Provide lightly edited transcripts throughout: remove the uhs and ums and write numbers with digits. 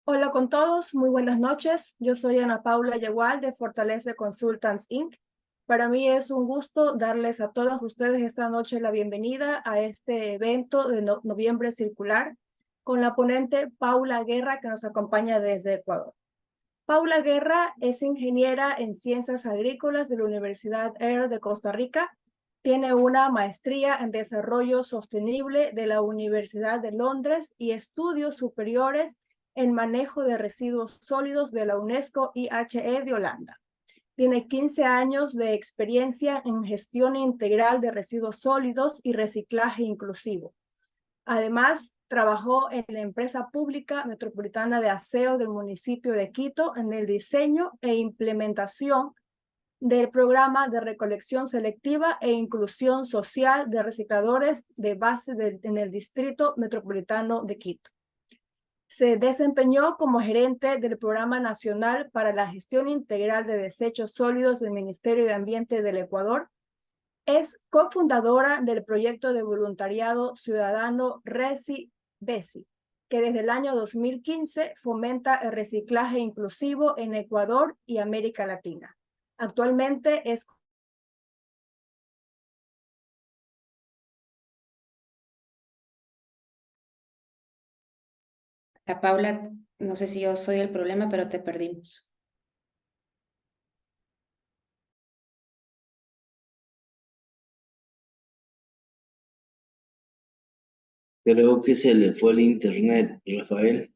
Hola con todos, muy buenas noches. Yo soy Ana Paula Yegual de Fortalece Consultants Inc. Para mí es un gusto darles a todos ustedes esta noche la bienvenida a este evento de Noviembre Circular con la ponente Paula Guerra que nos acompaña desde Ecuador. Paula Guerra es ingeniera en Ciencias Agrícolas de la Universidad Air de Costa Rica. Tiene una maestría en Desarrollo Sostenible de la Universidad de Londres y estudios superiores en Manejo de Residuos Sólidos de la UNESCO IHE de Holanda. Tiene 15 años de experiencia en gestión integral de residuos sólidos y reciclaje inclusivo. Además, trabajó en la empresa pública metropolitana de aseo del municipio de Quito en el diseño e implementación del programa de recolección selectiva e inclusión social de recicladores de base en el distrito metropolitano de Quito. Se desempeñó como gerente del Programa Nacional para la Gestión Integral de Desechos Sólidos del Ministerio de Ambiente del Ecuador. Es cofundadora del proyecto de voluntariado ciudadano Reci-Besi, que desde el año 2015 fomenta el reciclaje inclusivo en Ecuador y América Latina. Actualmente es La Paula, no sé si yo soy el problema, pero te perdimos. Creo que se le fue el internet, Rafael.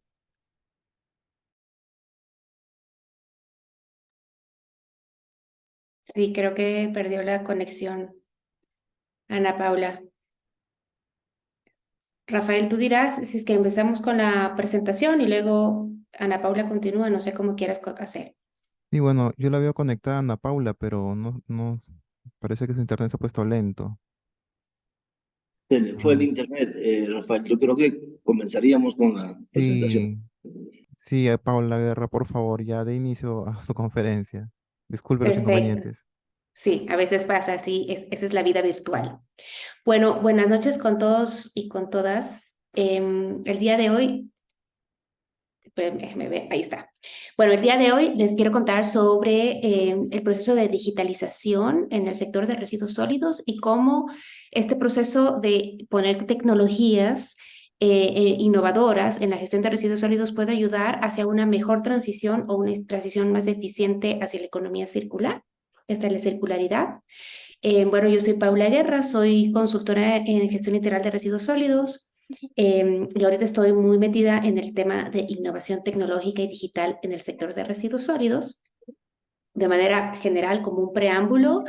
Sí, creo que perdió la conexión Ana Paula. Rafael, tú dirás si es que empezamos con la presentación y luego Ana Paula continúa, no sé cómo quieras hacer. Y bueno, yo la veo conectada a Ana Paula, pero parece que su internet se ha puesto lento. Se le fue el Ah, internet, Rafael. Yo creo que comenzaríamos con la presentación. sí, sí, Paula Guerra, por favor, ya de inicio a su conferencia. Disculpe los Perfecto. inconvenientes. Sí, a veces pasa así, esa es la vida virtual. Bueno, buenas noches con todos y con todas. El día de hoy déjeme ver, ahí está. Bueno, el día de hoy les quiero contar sobre el proceso de digitalización en el sector de residuos sólidos y cómo este proceso de poner tecnologías innovadoras en la gestión de residuos sólidos puede ayudar hacia una mejor transición o una transición más eficiente hacia la economía circular. Esta es la circularidad. Bueno, yo soy Paula Guerra, soy consultora en gestión integral de residuos sólidos y ahorita estoy muy metida en el tema de innovación tecnológica y digital en el sector de residuos sólidos. De manera general, como un preámbulo,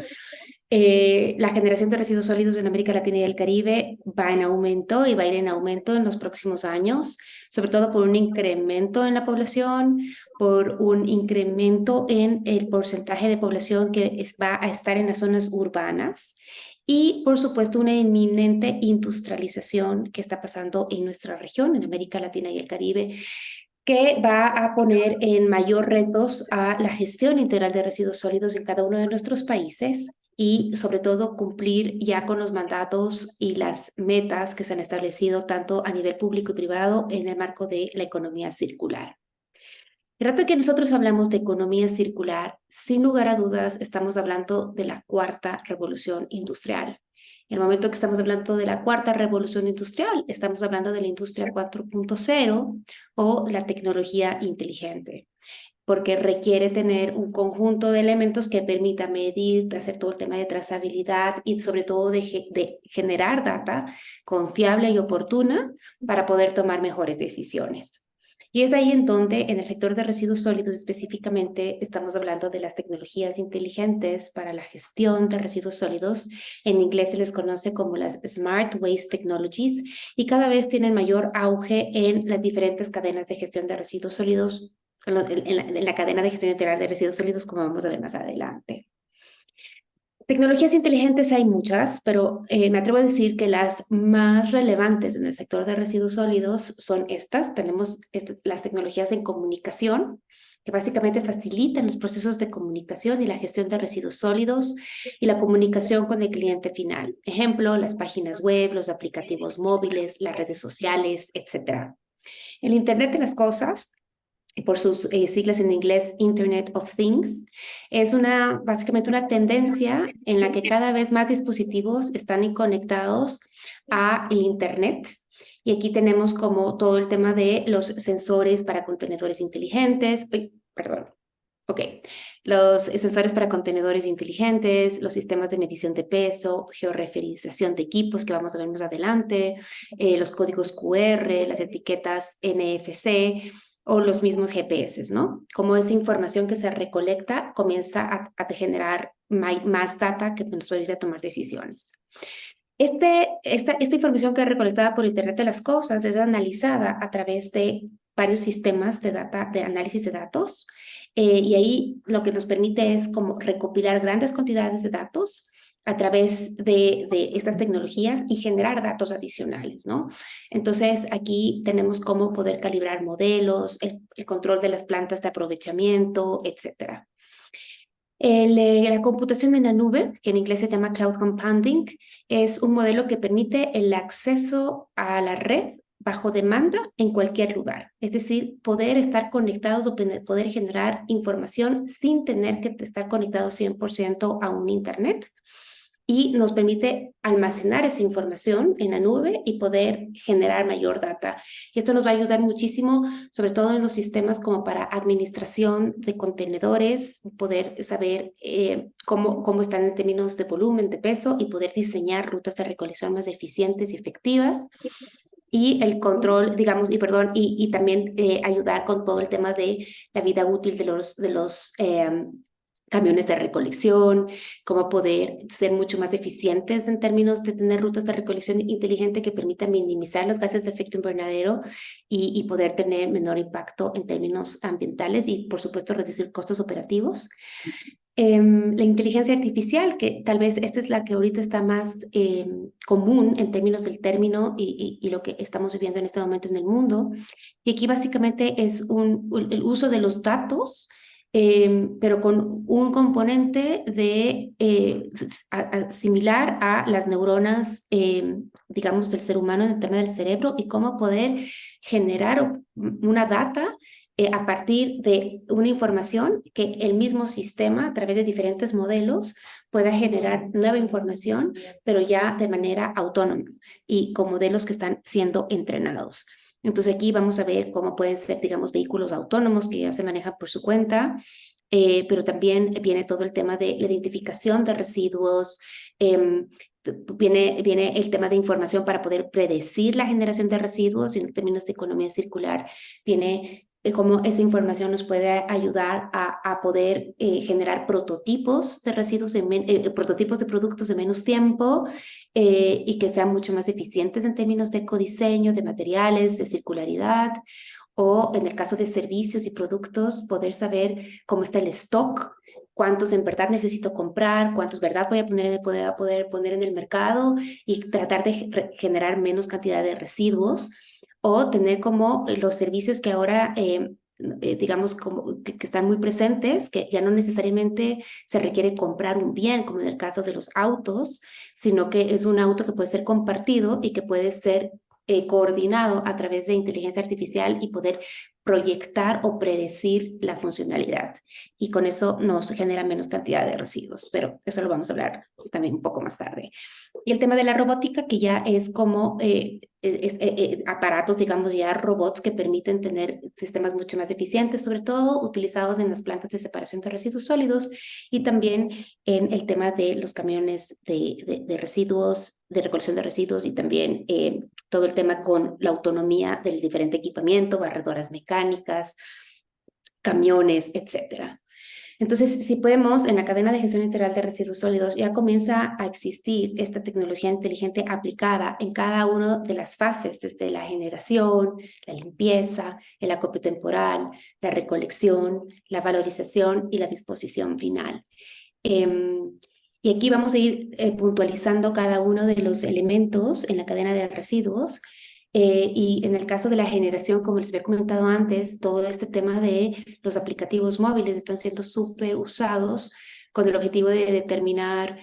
la generación de residuos sólidos en América Latina y el Caribe va en aumento y va a ir en aumento en los próximos años, sobre todo por un incremento en la población, por un incremento en el porcentaje de población que va a estar en las zonas urbanas y, por supuesto, una inminente industrialización que está pasando en nuestra región, en América Latina y el Caribe, que va a poner en mayor retos a la gestión integral de residuos sólidos en cada uno de nuestros países y sobre todo cumplir ya con los mandatos y las metas que se han establecido tanto a nivel público y privado en el marco de la economía circular. El rato que nosotros hablamos de economía circular, sin lugar a dudas estamos hablando de la cuarta revolución industrial. En el momento que estamos hablando de la cuarta revolución industrial, estamos hablando de la industria 4.0 o la tecnología inteligente, porque requiere tener un conjunto de elementos que permita medir, hacer todo el tema de trazabilidad y sobre todo de generar data confiable y oportuna para poder tomar mejores decisiones. Y es ahí en donde, en el sector de residuos sólidos específicamente, estamos hablando de las tecnologías inteligentes para la gestión de residuos sólidos. En inglés se les conoce como las Smart Waste Technologies y cada vez tienen mayor auge en las diferentes cadenas de gestión de residuos sólidos, en la cadena de gestión integral de residuos sólidos, como vamos a ver más adelante. Tecnologías inteligentes hay muchas, pero me atrevo a decir que las más relevantes en el sector de residuos sólidos son estas. Tenemos las tecnologías de comunicación, que básicamente facilitan los procesos de comunicación y la gestión de residuos sólidos y la comunicación con el cliente final. Ejemplo, las páginas web, los aplicativos móviles, las redes sociales, etc. El Internet de las cosas por sus siglas en inglés Internet of Things, es básicamente una tendencia en la que cada vez más dispositivos están conectados a el Internet. Y aquí tenemos como todo el tema de los sensores para contenedores inteligentes. Ok. Los sensores para contenedores inteligentes, los sistemas de medición de peso, georreferenciación de equipos que vamos a ver más adelante, los códigos QR, las etiquetas NFC o los mismos GPS, ¿no? Como esa información que se recolecta comienza a generar más data que nos permite tomar decisiones. Esta información que es recolectada por Internet de las Cosas es analizada a través de varios sistemas de análisis de datos, y ahí lo que nos permite es como recopilar grandes cantidades de datos a través de estas tecnologías y generar datos adicionales, ¿no? Entonces, aquí tenemos cómo poder calibrar modelos, el control de las plantas de aprovechamiento, etcétera. La computación en la nube, que en inglés se llama cloud computing, es un modelo que permite el acceso a la red bajo demanda en cualquier lugar. Es decir, poder estar conectados o poder generar información sin tener que estar conectados 100% a un internet. Y nos permite almacenar esa información en la nube y poder generar mayor data. Y esto nos va a ayudar muchísimo, sobre todo en los sistemas como para administración de contenedores, poder saber cómo están en términos de volumen, de peso y poder diseñar rutas de recolección más eficientes y efectivas. Y el control, digamos, y también ayudar con todo el tema de la vida útil de los camiones de recolección, cómo poder ser mucho más eficientes en términos de tener rutas de recolección inteligente que permitan minimizar los gases de efecto invernadero y poder tener menor impacto en términos ambientales y, por supuesto, reducir costos operativos. La inteligencia artificial, que tal vez esta es la que ahorita está más común en términos del término y lo que estamos viviendo en este momento en el mundo. Y aquí básicamente es el uso de los datos, pero con un componente similar a las neuronas, digamos, del ser humano en el tema del cerebro y cómo poder generar una data a partir de una información que el mismo sistema, a través de diferentes modelos, pueda generar nueva información, pero ya de manera autónoma y con modelos que están siendo entrenados. Entonces aquí vamos a ver cómo pueden ser, digamos, vehículos autónomos que ya se manejan por su cuenta, pero también viene todo el tema de la identificación de residuos, viene el tema de información para poder predecir la generación de residuos y en términos de economía circular viene cómo esa información nos puede ayudar a poder generar prototipos de residuos, prototipos de productos de menos tiempo y que sean mucho más eficientes en términos de ecodiseño, de materiales, de circularidad, o en el caso de servicios y productos, poder saber cómo está el stock, cuántos en verdad necesito comprar, cuántos verdad voy a poder poner en el mercado y tratar de generar menos cantidad de residuos, o tener como los servicios que ahora, digamos, como que están muy presentes, que ya no necesariamente se requiere comprar un bien, como en el caso de los autos, sino que es un auto que puede ser compartido y que puede ser coordinado a través de inteligencia artificial y poder proyectar o predecir la funcionalidad. Y con eso nos genera menos cantidad de residuos, pero eso lo vamos a hablar también un poco más tarde. Y el tema de la robótica, que ya es como aparatos, digamos, ya robots que permiten tener sistemas mucho más eficientes, sobre todo utilizados en las plantas de separación de residuos sólidos y también en el tema de los camiones de residuos, de recolección de residuos y también todo el tema con la autonomía del diferente equipamiento, barredoras mecánicas, camiones, etcétera. Entonces, si podemos, en la cadena de gestión integral de residuos sólidos ya comienza a existir esta tecnología inteligente aplicada en cada una de las fases, desde la generación, la limpieza, el acopio temporal, la recolección, la valorización y la disposición final. Y aquí vamos a ir puntualizando cada uno de los elementos en la cadena de residuos. Y en el caso de la generación, como les había comentado antes, todo este tema de los aplicativos móviles están siendo súper usados con el objetivo de determinar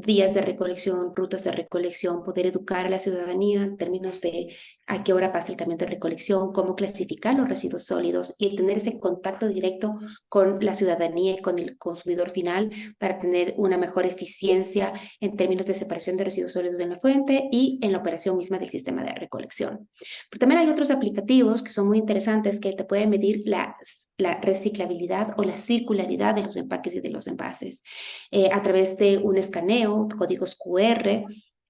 días de recolección, rutas de recolección, poder educar a la ciudadanía en términos de a qué hora pasa el camión de recolección, cómo clasificar los residuos sólidos y tener ese contacto directo con la ciudadanía y con el consumidor final para tener una mejor eficiencia en términos de separación de residuos sólidos en la fuente y en la operación misma del sistema de recolección. Pero también hay otros aplicativos que son muy interesantes que te pueden medir la reciclabilidad o la circularidad de los empaques y de los envases. A través de un escaneo, códigos QR,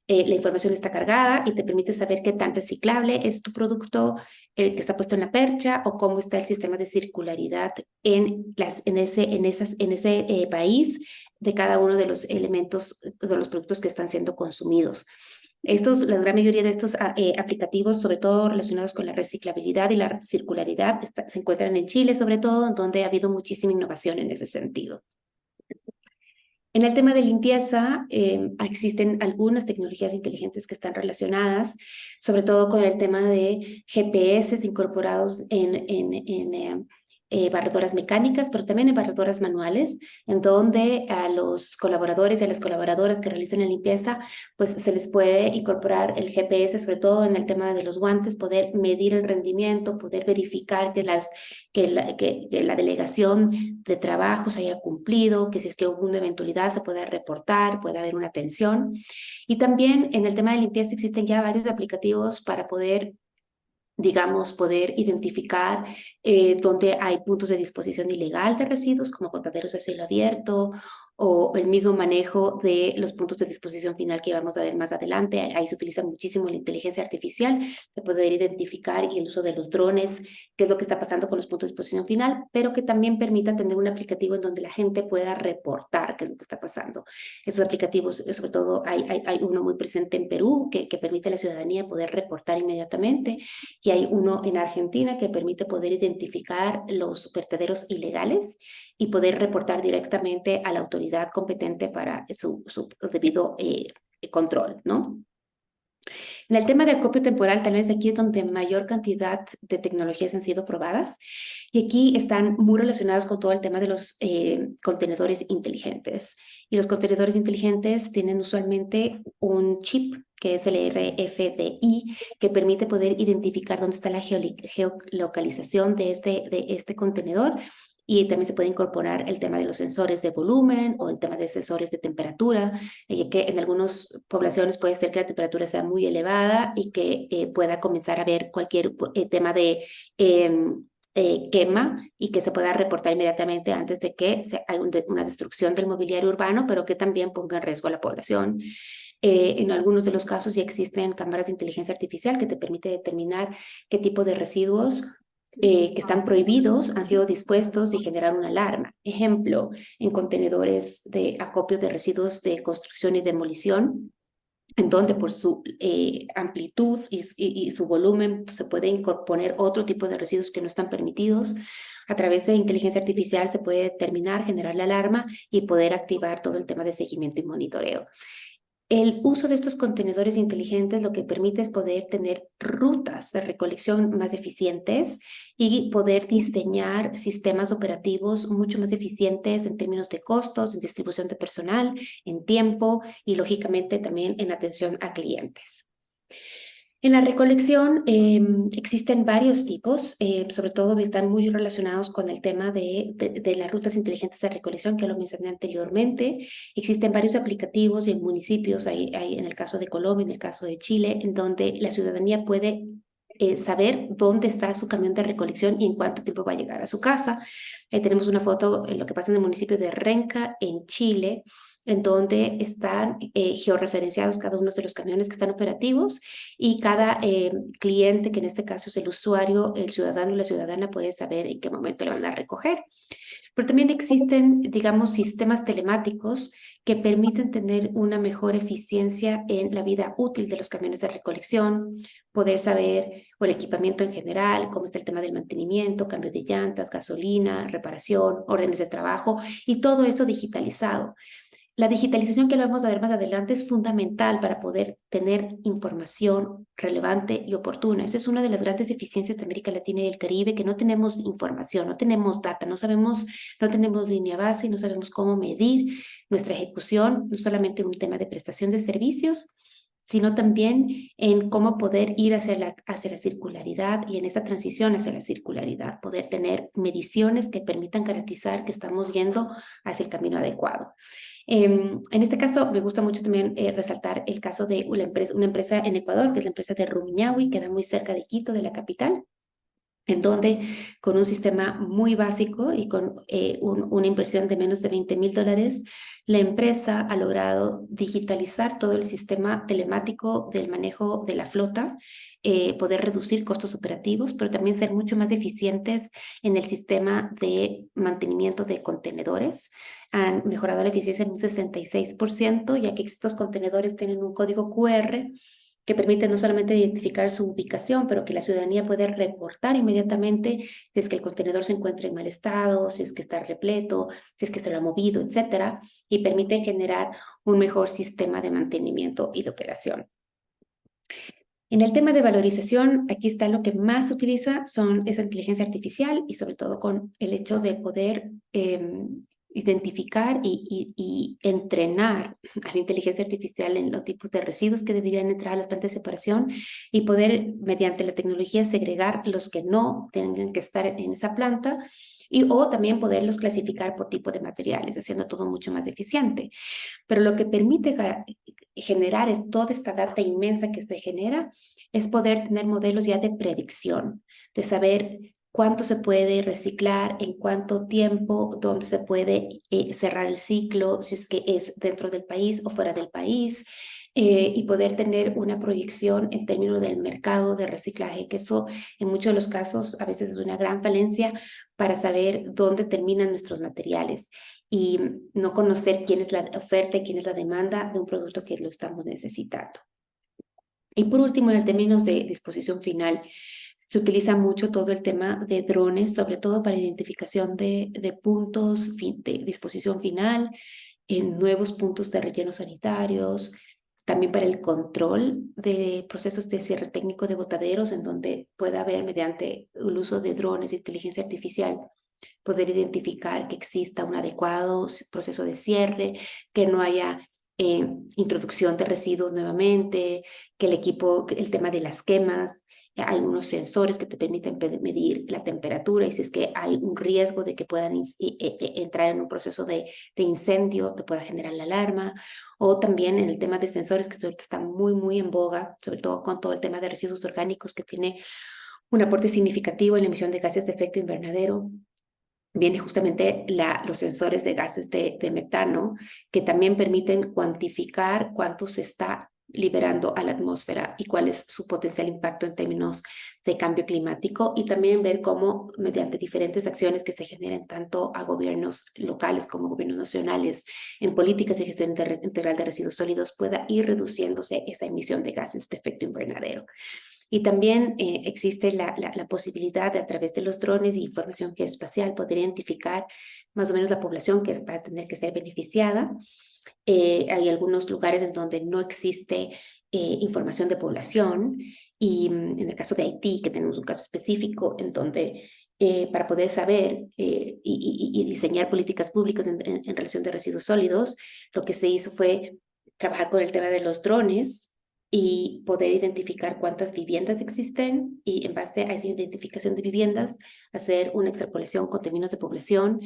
la información está cargada y te permite saber qué tan reciclable es tu producto que está puesto en la percha o cómo está el sistema de circularidad en ese país de cada uno de los elementos, de los productos que están siendo consumidos. La gran mayoría de estos aplicativos, sobre todo relacionados con la reciclabilidad y la circularidad, se encuentran en Chile, sobre todo, donde ha habido muchísima innovación en ese sentido. En el tema de limpieza, existen algunas tecnologías inteligentes que están relacionadas, sobre todo con el tema de GPS incorporados en barredoras mecánicas, pero también en barredoras manuales, en donde a los colaboradores y a las colaboradoras que realizan la limpieza, pues se les puede incorporar el GPS, sobre todo en el tema de los guantes, poder medir el rendimiento, poder verificar que la delegación de trabajo se haya cumplido, que si es que hubo una eventualidad se pueda reportar, pueda haber una atención. Y también en el tema de limpieza existen ya varios aplicativos para poder, digamos, poder identificar dónde hay puntos de disposición ilegal de residuos, como botaderos a cielo abierto, o el mismo manejo de los puntos de disposición final que vamos a ver más adelante. Ahí se utiliza muchísimo la inteligencia artificial de poder identificar y el uso de los drones, qué es lo que está pasando con los puntos de disposición final, pero que también permita tener un aplicativo en donde la gente pueda reportar qué es lo que está pasando. Esos aplicativos, sobre todo, hay uno muy presente en Perú que permite a la ciudadanía poder reportar inmediatamente, y hay uno en Argentina que permite poder identificar los vertederos ilegales y poder reportar directamente a la autoridad competente para su debido control, ¿no? En el tema de acopio temporal, tal vez aquí es donde mayor cantidad de tecnologías han sido probadas, y aquí están muy relacionadas con todo el tema de los contenedores inteligentes. Y los contenedores inteligentes tienen usualmente un chip, que es el RFID, que permite poder identificar dónde está la geolocalización de este contenedor. Y también se puede incorporar el tema de los sensores de volumen o el tema de sensores de temperatura, ya que en algunas poblaciones puede ser que la temperatura sea muy elevada y que pueda comenzar a haber cualquier tema de quema, y que se pueda reportar inmediatamente antes de que haya una destrucción del mobiliario urbano, pero que también ponga en riesgo a la población. En algunos de los casos ya existen cámaras de inteligencia artificial que te permite determinar qué tipo de residuos que están prohibidos han sido dispuestos y generar una alarma. Ejemplo, en contenedores de acopio de residuos de construcción y demolición, en donde por su amplitud y su volumen se puede incorporar otro tipo de residuos que no están permitidos. A través de inteligencia artificial se puede determinar, generar la alarma y poder activar todo el tema de seguimiento y monitoreo. El uso de estos contenedores inteligentes lo que permite es poder tener rutas de recolección más eficientes y poder diseñar sistemas operativos mucho más eficientes en términos de costos, en distribución de personal, en tiempo y, lógicamente, también en atención a clientes. En la recolección existen varios tipos, sobre todo están muy relacionados con el tema de las rutas inteligentes de recolección, que lo mencioné anteriormente. Existen varios aplicativos y en municipios, hay en el caso de Colombia, en el caso de Chile, en donde la ciudadanía puede saber dónde está su camión de recolección y en cuánto tiempo va a llegar a su casa. Tenemos una foto en lo que pasa en el municipio de Renca, en Chile, en donde están georreferenciados cada uno de los camiones que están operativos, y cada cliente, que en este caso es el usuario, el ciudadano o la ciudadana, puede saber en qué momento le van a recoger. Pero también existen, digamos, sistemas telemáticos que permiten tener una mejor eficiencia en la vida útil de los camiones de recolección, poder saber, o el equipamiento en general, cómo está el tema del mantenimiento, cambio de llantas, gasolina, reparación, órdenes de trabajo, y todo eso digitalizado. La digitalización, que lo vamos a ver más adelante, es fundamental para poder tener información relevante y oportuna. Esa es una de las grandes deficiencias de América Latina y el Caribe, que no tenemos información, no tenemos data, no tenemos línea base y no sabemos cómo medir nuestra ejecución, no solamente en un tema de prestación de servicios, sino también en cómo poder ir hacia la circularidad y en esa transición hacia la circularidad, poder tener mediciones que permitan garantizar que estamos yendo hacia el camino adecuado. En este caso, me gusta mucho también resaltar el caso de una empresa en Ecuador, que es la empresa de Rumiñahui, que queda muy cerca de Quito, de la capital, en donde con un sistema muy básico y con una inversión de menos de $20,000, la empresa ha logrado digitalizar todo el sistema telemático del manejo de la flota, poder reducir costos operativos, pero también ser mucho más eficientes en el sistema de mantenimiento de contenedores. Han mejorado la eficiencia en un 66%, ya que estos contenedores tienen un código QR que permite no solamente identificar su ubicación, pero que la ciudadanía puede reportar inmediatamente si es que el contenedor se encuentra en mal estado, si es que está repleto, si es que se lo ha movido, etcétera, y permite generar un mejor sistema de mantenimiento y de operación. En el tema de valorización, aquí está lo que más se utiliza, es la inteligencia artificial y sobre todo con el hecho de poder identificar y entrenar a la inteligencia artificial en los tipos de residuos que deberían entrar a las plantas de separación y poder, mediante la tecnología, segregar los que no tengan que estar en esa planta o también poderlos clasificar por tipo de materiales, haciendo todo mucho más eficiente. Pero lo que permite generar toda esta data inmensa que se genera es poder tener modelos ya de predicción, de saber cuánto se puede reciclar, en cuánto tiempo, dónde se puede cerrar el ciclo, si es que es dentro del país o fuera del país, y poder tener una proyección en términos del mercado de reciclaje, que eso en muchos de los casos a veces es una gran falencia para saber dónde terminan nuestros materiales y no conocer quién es la oferta y quién es la demanda de un producto que lo estamos necesitando. Y por último, en términos de disposición final, se utiliza mucho todo el tema de drones, sobre todo para identificación de puntos de disposición final, en nuevos puntos de relleno sanitarios, también para el control de procesos de cierre técnico de botaderos, en donde pueda haber, mediante el uso de drones de inteligencia artificial, poder identificar que exista un adecuado proceso de cierre, que no haya introducción de residuos nuevamente, que el tema de las quemas, hay unos sensores que te permiten medir la temperatura y si es que hay un riesgo de que puedan entrar en un proceso de incendio, te pueda generar la alarma. O también en el tema de sensores, que ahorita está muy, muy en boga, sobre todo con todo el tema de residuos orgánicos, que tiene un aporte significativo en la emisión de gases de efecto invernadero. Viene justamente los sensores de gases de metano, que también permiten cuantificar cuánto se está liberando a la atmósfera y cuál es su potencial impacto en términos de cambio climático, y también ver cómo, mediante diferentes acciones que se generen tanto a gobiernos locales como gobiernos nacionales en políticas de gestión integral de residuos sólidos, pueda ir reduciéndose esa emisión de gases de efecto invernadero. Y también existe la posibilidad de, a través de los drones y información geoespacial, poder identificar más o menos la población que va a tener que ser beneficiada. Hay algunos lugares en donde no existe información de población, y en el caso de Haití, que tenemos un caso específico en donde para poder saber y diseñar políticas públicas en relación de residuos sólidos, lo que se hizo fue trabajar con el tema de los drones y poder identificar cuántas viviendas existen, y en base a esa identificación de viviendas hacer una extrapolación con términos de población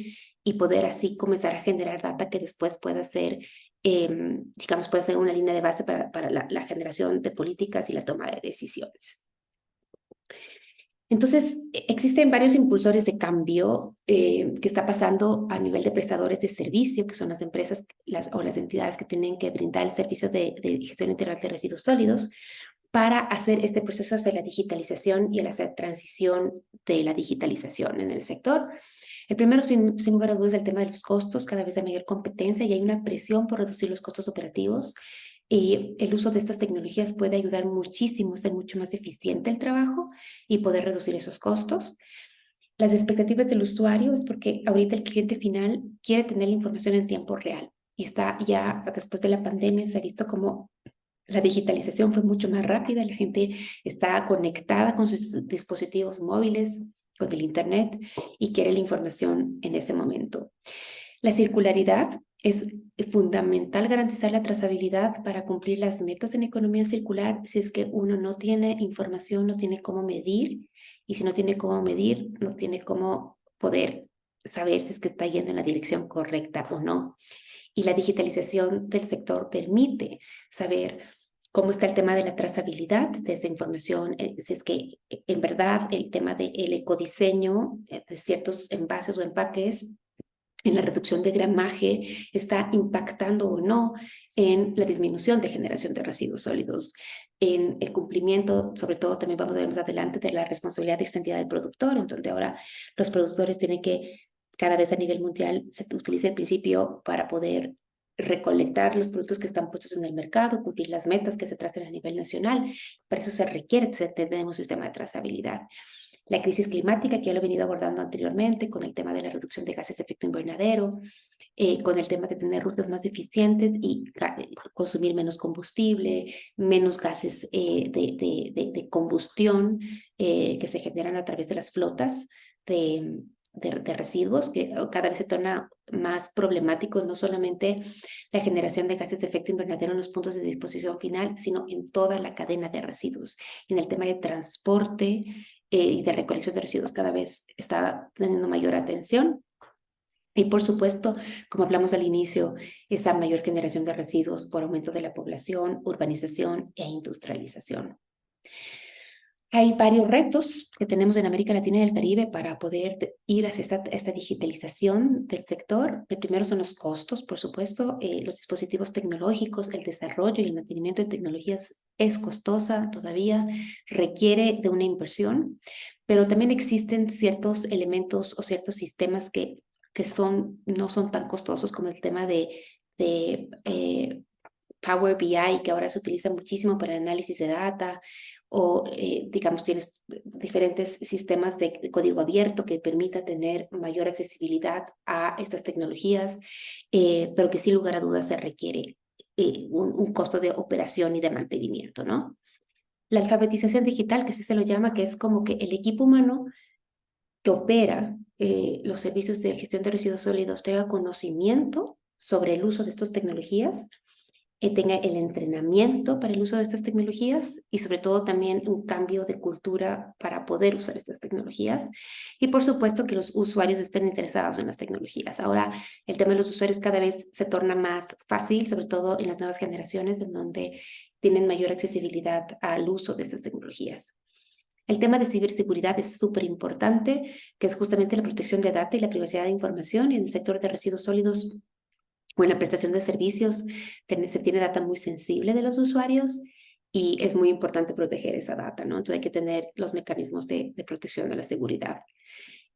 y poder así comenzar a generar data que después pueda ser, digamos, puede ser una línea de base para la generación de políticas y la toma de decisiones. Entonces, existen varios impulsores de cambio que está pasando a nivel de prestadores de servicio, que son las empresas o las entidades que tienen que brindar el servicio de gestión integral de residuos sólidos, para hacer este proceso hacia la digitalización y hacia la transición de la digitalización en el sector. El primero, sin lugar a dudas, es el tema de los costos. Cada vez hay mayor competencia y hay una presión por reducir los costos operativos. Y el uso de estas tecnologías puede ayudar muchísimo a ser mucho más eficiente el trabajo y poder reducir esos costos. Las expectativas del usuario es porque ahorita el cliente final quiere tener la información en tiempo real. y está ya después de la pandemia, se ha visto como la digitalización fue mucho más rápida, la gente está conectada con sus dispositivos móviles, con el Internet y quiere la información en ese momento. La circularidad es fundamental garantizar la trazabilidad para cumplir las metas en economía circular. Si es que uno no tiene información, no tiene cómo medir, y si no tiene cómo medir, no tiene cómo poder saber si es que está yendo en la dirección correcta o no. Y la digitalización del sector permite saber cómo está el tema de la trazabilidad de esta información, si es que en verdad el tema del ecodiseño de ciertos envases o empaques en la reducción de gramaje está impactando o no en la disminución de generación de residuos sólidos, en el cumplimiento, sobre todo también vamos a ver más adelante, de la responsabilidad extendida del productor, en donde ahora los productores tienen que, cada vez a nivel mundial, se utiliza el principio para poder recolectar los productos que están puestos en el mercado, cumplir las metas que se tracen a nivel nacional. Para eso se requiere tener un sistema de trazabilidad. La crisis climática, que ya lo he venido abordando anteriormente, con el tema de la reducción de gases de efecto invernadero, con el tema de tener rutas más eficientes y consumir menos combustible, menos gases de combustión que se generan a través de las flotas de residuos, que cada vez se torna más problemático, no solamente la generación de gases de efecto invernadero en los puntos de disposición final, sino en toda la cadena de residuos. En el tema de transporte y de recolección de residuos cada vez está teniendo mayor atención. Y por supuesto, como hablamos al inicio, esa mayor generación de residuos por aumento de la población, urbanización e industrialización. Hay varios retos que tenemos en América Latina y el Caribe para poder ir hacia esta digitalización del sector. El primero son los costos, por supuesto. Los dispositivos tecnológicos, el desarrollo y el mantenimiento de tecnologías es costosa todavía, requiere de una inversión, pero también existen ciertos elementos o ciertos sistemas que no son tan costosos, como el tema de Power BI, que ahora se utiliza muchísimo para el análisis de data, o digamos tienes diferentes sistemas de código abierto que permita tener mayor accesibilidad a estas tecnologías, pero que sin lugar a dudas se requiere un costo de operación y de mantenimiento, ¿no? La alfabetización digital, que así se lo llama, que es como que el equipo humano que opera los servicios de gestión de residuos sólidos tenga conocimiento sobre el uso de estas tecnologías, tenga el entrenamiento para el uso de estas tecnologías y sobre todo también un cambio de cultura para poder usar estas tecnologías. Y por supuesto que los usuarios estén interesados en las tecnologías. Ahora el tema de los usuarios cada vez se torna más fácil, sobre todo en las nuevas generaciones, en donde tienen mayor accesibilidad al uso de estas tecnologías. El tema de ciberseguridad es súper importante, que es justamente la protección de data y la privacidad de información. Y en el sector de residuos sólidos o en la prestación de servicios se tiene data muy sensible de los usuarios y es muy importante proteger esa data, ¿no? Entonces hay que tener los mecanismos de protección de la seguridad.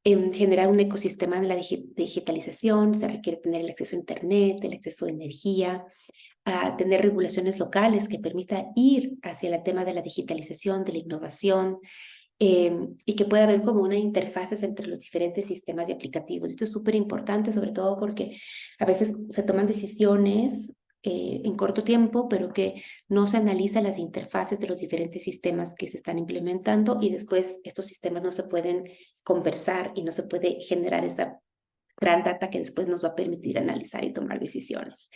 En generar un ecosistema de la digitalización, se requiere tener el acceso a Internet, el acceso a energía, a tener regulaciones locales que permitan ir hacia el tema de la digitalización, de la innovación, y que pueda haber como una interfaces entre los diferentes sistemas y aplicativos. Esto es súper importante, sobre todo porque a veces se toman decisiones en corto tiempo, pero que no se analizan las interfaces de los diferentes sistemas que se están implementando y después estos sistemas no se pueden conversar y no se puede generar esa gran data que después nos va a permitir analizar y tomar decisiones.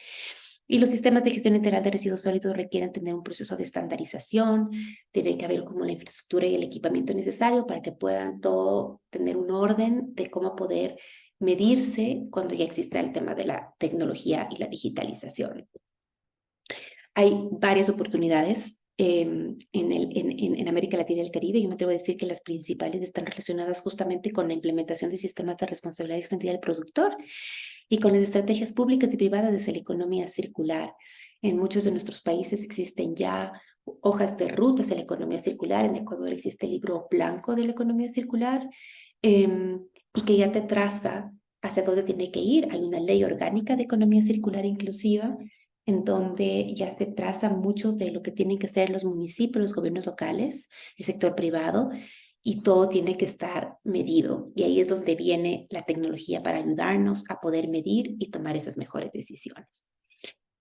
Y los sistemas de gestión integral de residuos sólidos requieren tener un proceso de estandarización, tiene que haber como la infraestructura y el equipamiento necesario para que puedan todo tener un orden de cómo poder medirse cuando ya exista el tema de la tecnología y la digitalización. Hay varias oportunidades en América Latina y el Caribe. Yo me atrevo a decir que las principales están relacionadas justamente con la implementación de sistemas de responsabilidad extendida del productor y con las estrategias públicas y privadas de la economía circular. En muchos de nuestros países existen ya hojas de ruta hacia la economía circular. En Ecuador existe el libro blanco de la economía circular y que ya te traza hacia dónde tiene que ir. Hay una ley orgánica de economía circular inclusiva en donde ya se traza mucho de lo que tienen que hacer los municipios, los gobiernos locales, el sector privado, y todo tiene que estar medido. Y ahí es donde viene la tecnología para ayudarnos a poder medir y tomar esas mejores decisiones.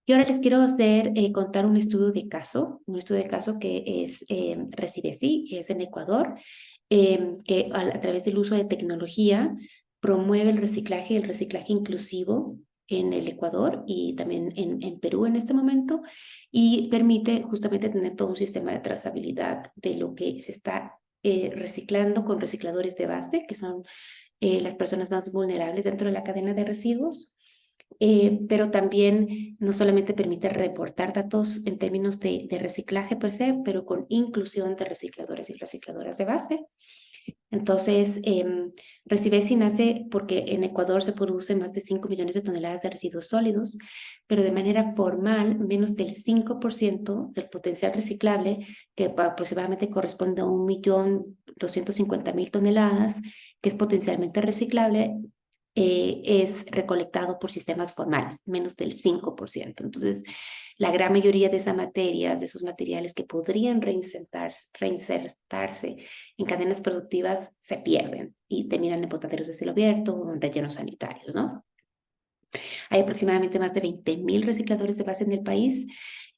Y ahora les quiero contar un estudio de caso que es Recibesi, que es en Ecuador, que a través del uso de tecnología promueve el reciclaje y el reciclaje inclusivo en el Ecuador y también en Perú en este momento, y permite justamente tener todo un sistema de trazabilidad de lo que se está reciclando con recicladores de base, que son las personas más vulnerables dentro de la cadena de residuos. Pero también no solamente permite reportar datos en términos de reciclaje per se, pero con inclusión de recicladores y recicladoras de base. Entonces, Recibesi nace porque en Ecuador se producen más de 5 millones de toneladas de residuos sólidos, pero de manera formal, menos del 5% del potencial reciclable, que aproximadamente corresponde a 1.250.000 toneladas, que es potencialmente reciclable, es recolectado por sistemas formales, menos del 5%. Entonces, la gran mayoría de esas materias, de esos materiales que podrían reinsertarse en cadenas productivas, se pierden y terminan en botaderos de cielo abierto o en rellenos sanitarios, ¿no? Hay aproximadamente más de 20.000 recicladores de base en el país,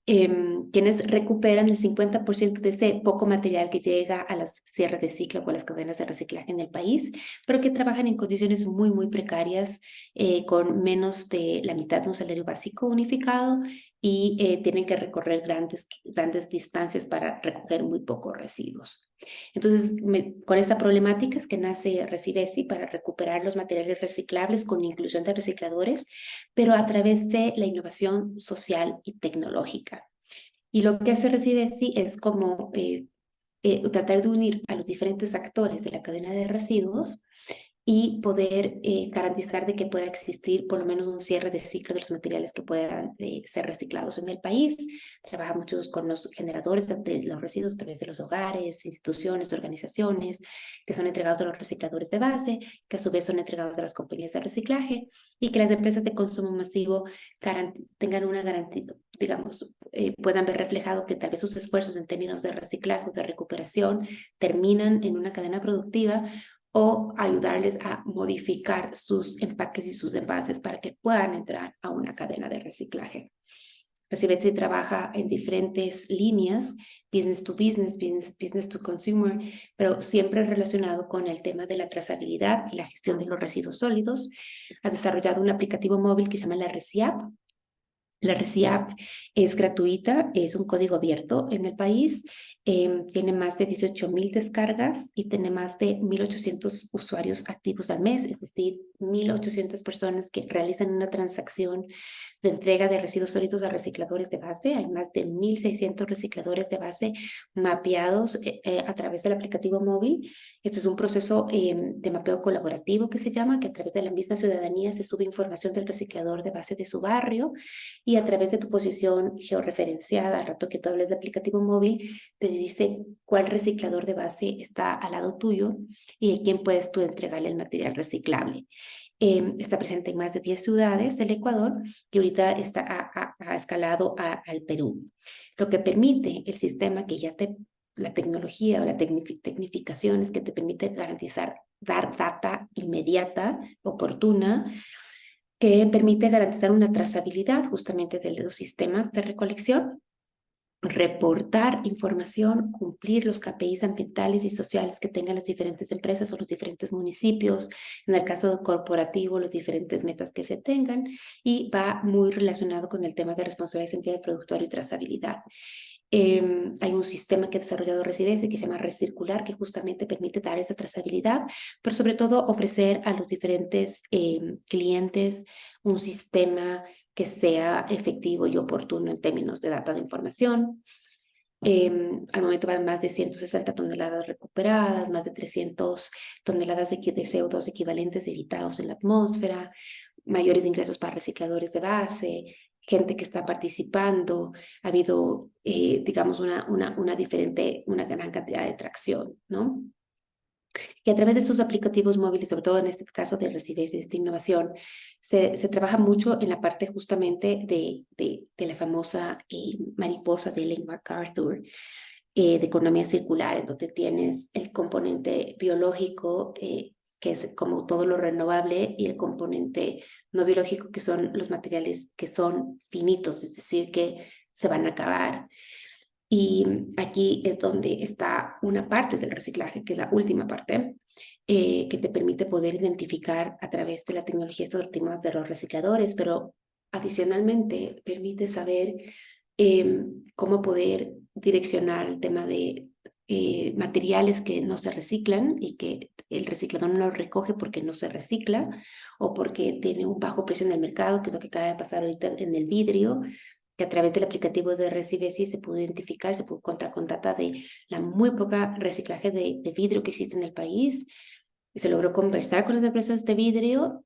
quienes recuperan el 50% de ese poco material que llega a las cierres de ciclo o a las cadenas de reciclaje en el país, pero que trabajan en condiciones muy, muy precarias, con menos de la mitad de un salario básico unificado y tienen que recorrer grandes distancias para recoger muy pocos residuos. Entonces, con esta problemática es que nace Recibesi para recuperar los materiales reciclables con inclusión de recicladores, pero a través de la innovación social y tecnológica. Y lo que hace Recibesi es como tratar de unir a los diferentes actores de la cadena de residuos y poder garantizar de que pueda existir por lo menos un cierre de ciclo de los materiales que puedan ser reciclados en el país. Trabaja mucho con los generadores de los residuos a través de los hogares, instituciones, organizaciones, que son entregados a los recicladores de base, que a su vez son entregados a las compañías de reciclaje, y que las empresas de consumo masivo tengan una garantía, digamos, puedan ver reflejado que tal vez sus esfuerzos en términos de reciclaje o de recuperación terminan en una cadena productiva, o ayudarles a modificar sus empaques y sus envases para que puedan entrar a una cadena de reciclaje. Recibesi trabaja en diferentes líneas, business to business, business to consumer, pero siempre relacionado con el tema de la trazabilidad y la gestión de los residuos sólidos. Ha desarrollado un aplicativo móvil que se llama la ReciApp. La ReciApp es gratuita, es un código abierto en el país, tiene más de 18.000 descargas y tiene más de 1.800 usuarios activos al mes, es decir, 1.800 personas que realizan una transacción de entrega de residuos sólidos a recicladores de base. Hay más de 1.600 recicladores de base mapeados a través del aplicativo móvil. Esto es un proceso de mapeo colaborativo que se llama, que a través de la misma ciudadanía se sube información del reciclador de base de su barrio, y a través de tu posición georreferenciada, al rato que tú hables de aplicativo móvil, te dice cuál reciclador de base está al lado tuyo y a quién puedes tú entregarle el material reciclable. Está presente en más de 10 ciudades del Ecuador, y ahorita ha escalado al Perú. Lo que permite el sistema que ya la tecnología o la tecnificación es que te permite garantizar, dar data inmediata, oportuna, que permite garantizar una trazabilidad justamente de los sistemas de recolección, reportar información, cumplir los KPIs ambientales y sociales que tengan las diferentes empresas o los diferentes municipios, en el caso corporativo, los diferentes metas que se tengan, y va muy relacionado con el tema de responsabilidad y sentido del productor y trazabilidad. Hay un sistema que ha desarrollado Recibesi que se llama Recircular, que justamente permite dar esa trazabilidad, pero sobre todo ofrecer a los diferentes clientes un sistema que sea efectivo y oportuno en términos de data de información. Al momento van más de 160 toneladas recuperadas, más de 300 toneladas de CO2 equivalentes evitados en la atmósfera, mayores ingresos para recicladores de base, gente que está participando. Ha habido, digamos, una gran cantidad de tracción, ¿no? Y a través de estos aplicativos móviles, sobre todo en este caso de Recibesi, de esta innovación, se trabaja mucho en la parte justamente de la famosa mariposa de Ellen MacArthur, de economía circular, en donde tienes el componente biológico, que es como todo lo renovable, y el componente no biológico, que son los materiales que son finitos, es decir, que se van a acabar. Y aquí es donde está una parte del reciclaje, que es la última parte, que te permite poder identificar a través de la tecnología estos temas de los recicladores, pero adicionalmente permite saber cómo poder direccionar el tema de materiales que no se reciclan y que el reciclador no los recoge porque no se recicla o porque tiene un bajo precio en el mercado, que es lo que acaba de pasar ahorita en el vidrio, que a través del aplicativo de Recivesi se pudo identificar, se pudo contar con data de la muy poca reciclaje de vidrio que existe en el país. Y se logró conversar con las empresas de vidrio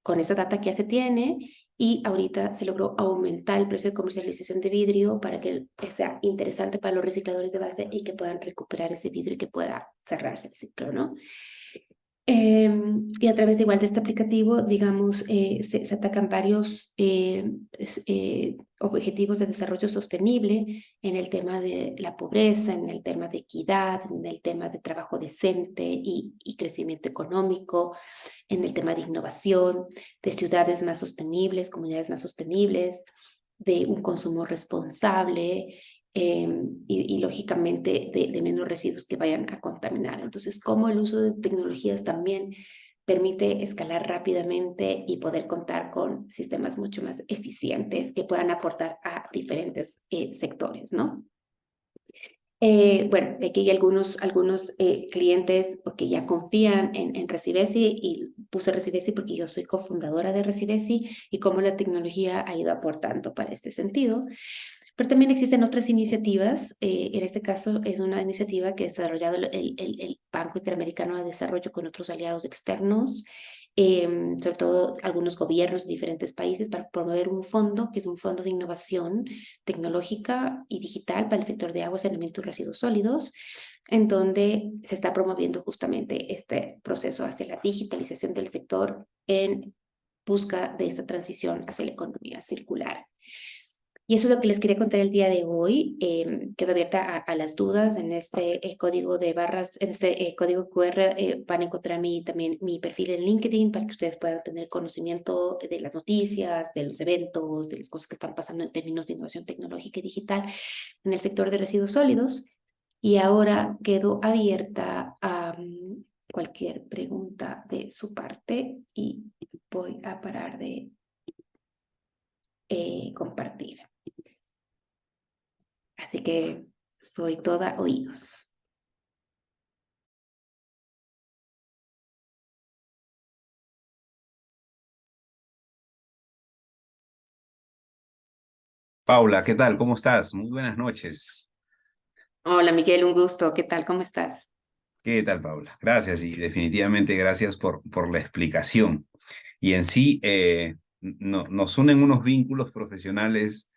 con esa data que ya se tiene, y ahorita se logró aumentar el precio de comercialización de vidrio para que sea interesante para los recicladores de base y que puedan recuperar ese vidrio y que pueda cerrarse el ciclo, ¿no? Y a través de igual de este aplicativo, digamos, se atacan varios objetivos de desarrollo sostenible en el tema de la pobreza, en el tema de equidad, en el tema de trabajo decente y crecimiento económico, en el tema de innovación, de ciudades más sostenibles, comunidades más sostenibles, de un consumo responsable, y lógicamente de menos residuos que vayan a contaminar. Entonces, cómo el uso de tecnologías también permite escalar rápidamente y poder contar con sistemas mucho más eficientes que puedan aportar a diferentes sectores, ¿no? Bueno, aquí hay algunos clientes que ya confían en Recivesi, y puse Recivesi porque yo soy cofundadora de Recivesi y cómo la tecnología ha ido aportando para este sentido. Pero también existen otras iniciativas. En este caso es una iniciativa que ha desarrollado el Banco Interamericano de Desarrollo con otros aliados externos, sobre todo algunos gobiernos de diferentes países, para promover un fondo que es un fondo de innovación tecnológica y digital para el sector de aguas, saneamiento y residuos sólidos, en donde se está promoviendo justamente este proceso hacia la digitalización del sector en busca de esta transición hacia la economía circular. Y eso es lo que les quería contar el día de hoy. Quedo abierta a las dudas. En este código de barras, en este código QR, van a encontrar también mi perfil en LinkedIn para que ustedes puedan tener conocimiento de las noticias, de los eventos, de las cosas que están pasando en términos de innovación tecnológica y digital en el sector de residuos sólidos. Y ahora quedo abierta a cualquier pregunta de su parte, y voy a parar de compartir. Así que soy toda oídos. Paula, ¿qué tal? ¿Cómo estás? Muy buenas noches. Hola Miguel, un gusto. ¿Qué tal? ¿Cómo estás? ¿Qué tal, Paula? Gracias y definitivamente gracias por la explicación. Y en sí, nos unen unos vínculos profesionales,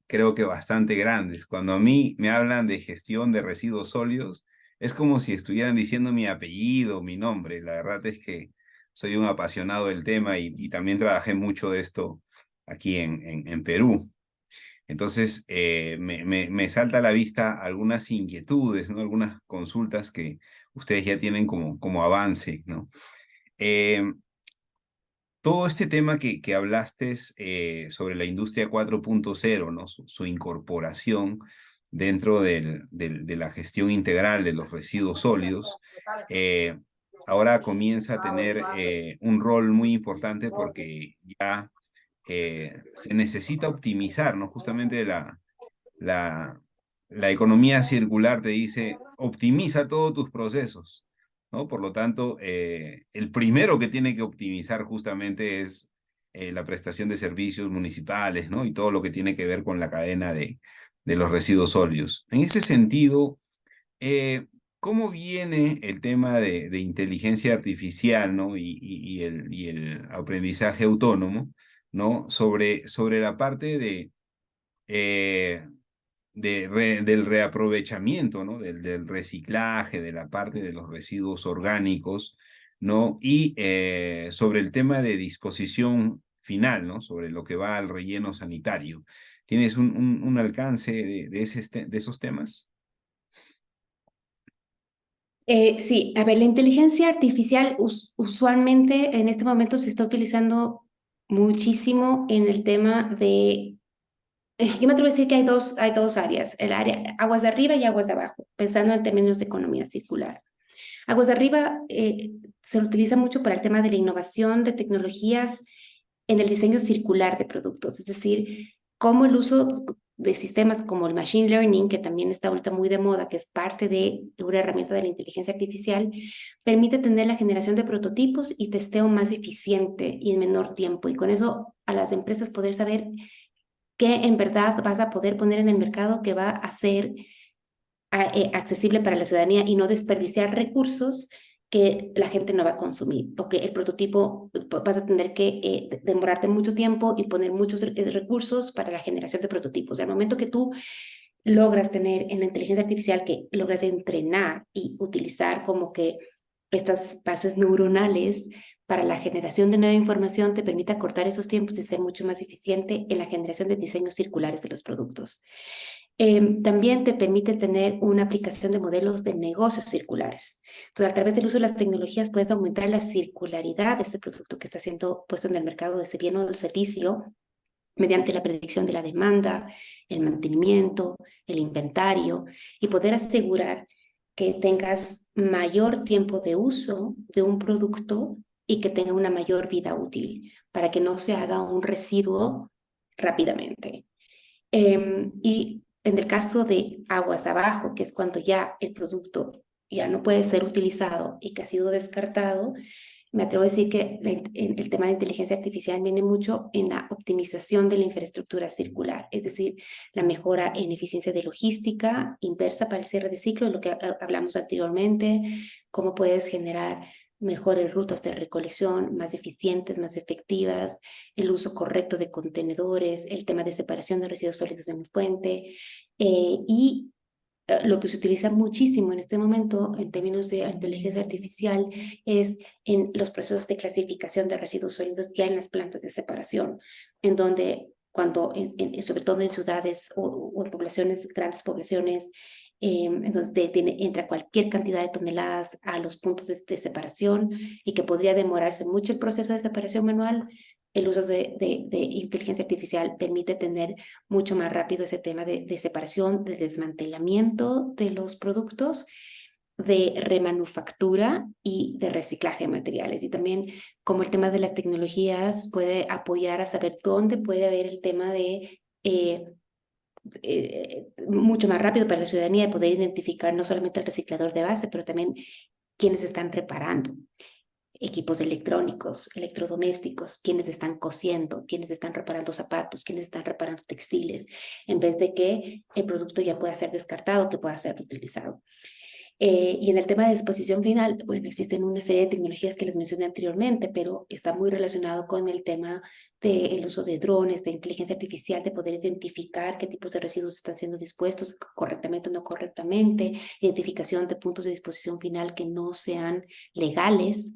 creo que bastante grandes. Cuando a mí me hablan de gestión de residuos sólidos, es como si estuvieran diciendo mi apellido, mi nombre. La verdad es que soy un apasionado del tema y también trabajé mucho de esto aquí en Perú. Entonces, me salta a la vista algunas inquietudes, ¿no? Algunas consultas que ustedes ya tienen como avance, ¿no? Eh, Todo este tema que hablaste sobre la industria 4.0, ¿no? Su incorporación dentro de la gestión integral de los residuos sólidos, eh, ahora comienza a tener un rol muy importante porque ya se necesita optimizar, ¿no? Justamente la, la economía circular te dice, optimiza todos tus procesos, ¿no? Por lo tanto, el primero que tiene que optimizar justamente es la prestación de servicios municipales, ¿no? Y todo lo que tiene que ver con la cadena de los residuos sólidos. En ese sentido, ¿cómo viene el tema de inteligencia artificial, ¿no? Y el aprendizaje autónomo, ¿no? Sobre la parte eh, del reaprovechamiento, ¿no? Del reciclaje, de la parte de los residuos orgánicos, ¿no? Y sobre el tema de disposición final, ¿no? Sobre lo que va al relleno sanitario. ¿Tienes un alcance de esos temas? Sí, a ver, la inteligencia artificial usualmente en este momento se está utilizando muchísimo en el tema de, yo me atrevo a decir que hay dos áreas, el área aguas de arriba y aguas de abajo, pensando en términos de economía circular. Aguas de arriba se utiliza mucho para el tema de la innovación de tecnologías en el diseño circular de productos, es decir, cómo el uso de sistemas como el machine learning, que también está ahorita muy de moda, que es parte de una herramienta de la inteligencia artificial, permite tener la generación de prototipos y testeo más eficiente y en menor tiempo. Y con eso a las empresas poder saber qué en verdad vas a poder poner en el mercado que va a ser accesible para la ciudadanía y no desperdiciar recursos que la gente no va a consumir o que el prototipo vas a tener que demorarte mucho tiempo y poner muchos recursos para la generación de prototipos. Al momento que tú logras tener en la inteligencia artificial, que logras entrenar y utilizar como que estas bases neuronales para la generación de nueva información, te permite acortar esos tiempos y ser mucho más eficiente en la generación de diseños circulares de los productos. También te permite tener una aplicación de modelos de negocios circulares. Entonces, a través del uso de las tecnologías puedes aumentar la circularidad de este producto que está siendo puesto en el mercado, de ese bien o del servicio, mediante la predicción de la demanda, el mantenimiento, el inventario, y poder asegurar que tengas mayor tiempo de uso de un producto y que tenga una mayor vida útil, para que no se haga un residuo rápidamente. Y en el caso de aguas abajo, que es cuando ya el producto ya no puede ser utilizado y que ha sido descartado, me atrevo a decir que el tema de inteligencia artificial viene mucho en la optimización de la infraestructura circular, es decir, la mejora en eficiencia de logística inversa para el cierre de ciclo, lo que hablamos anteriormente, cómo puedes generar mejores rutas de recolección, más eficientes, más efectivas, el uso correcto de contenedores, el tema de separación de residuos sólidos en fuente y lo que se utiliza muchísimo en este momento en términos de inteligencia artificial es en los procesos de clasificación de residuos sólidos ya en las plantas de separación, en donde cuando, sobre todo en ciudades o en poblaciones, grandes poblaciones, en donde entra cualquier cantidad de toneladas a los puntos de separación y que podría demorarse mucho el proceso de separación manual, el uso de inteligencia artificial permite tener mucho más rápido ese tema de separación, de desmantelamiento de los productos, de remanufactura y de reciclaje de materiales. Y también como el tema de las tecnologías puede apoyar a saber dónde puede haber el tema de mucho más rápido para la ciudadanía de poder identificar no solamente el reciclador de base, pero también quienes están reparando equipos electrónicos, electrodomésticos, quienes están cosiendo, quienes están reparando zapatos, quienes están reparando textiles, en vez de que el producto ya pueda ser descartado, que pueda ser reutilizado. Y en el tema de disposición final, bueno, existen una serie de tecnologías que les mencioné anteriormente, pero está muy relacionado con el tema del uso de drones, de inteligencia artificial, de poder identificar qué tipos de residuos están siendo dispuestos correctamente o no correctamente, identificación de puntos de disposición final que no sean legales.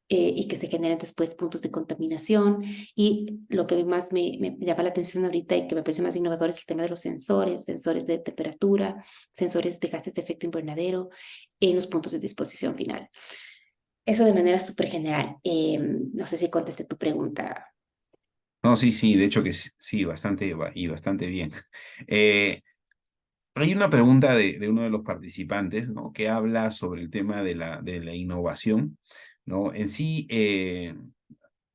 Y que se generen después puntos de contaminación. Y lo que más me llama la atención ahorita y que me parece más innovador es el tema de los sensores, sensores de temperatura, sensores de gases de efecto invernadero en los puntos de disposición final. Eso de manera súper general. No sé si contesté tu pregunta. No, sí, de hecho que sí, bastante bien. Hay una pregunta de uno de los participantes, ¿no? Que habla sobre el tema de la innovación, ¿no? En sí,